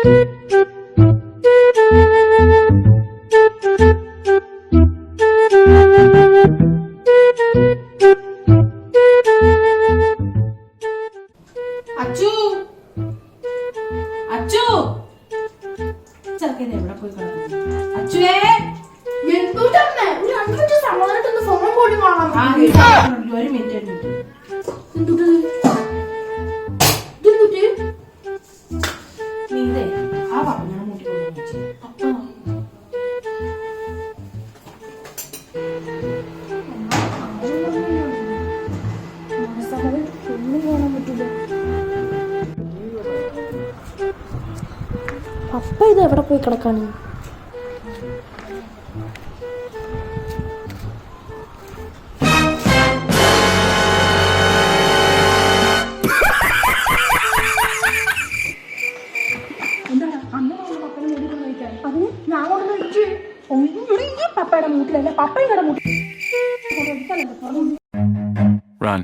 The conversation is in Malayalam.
അച്ചു അച്ചു ചെറുക്കൻ എവിടെ പോയി കിടക്കുന്നു? അച്ചുവേ എന്തൂട്ടമ്മേ ഒരു 2 മിനിറ്റ് സമാധാനമായിട്ടൊന്ന് ഫോൺ പോലും കാണാൻ ഒരു മിനിറ്റ് എന്തുട്ട് നീതേ ആ പറഞ്ഞ മൂട്ടി കൊണ്ടു അപ്പ ഒന്നും കാണാൻ പറ്റില്ല. പപ്പ ഇത് എവിടെ പോയി കിടക്കാണ്? എന്താണ് അന്ന് പപ്പനെ മൂടി കൊണ്ട് കഴിക്കാൻ? അതിന് ഞാൻ കൊണ്ട് കഴിച്ചു. പപ്പയുടെ മൂട്ടിലല്ല പപ്പയുടെ മൂട്ടിൽ Run.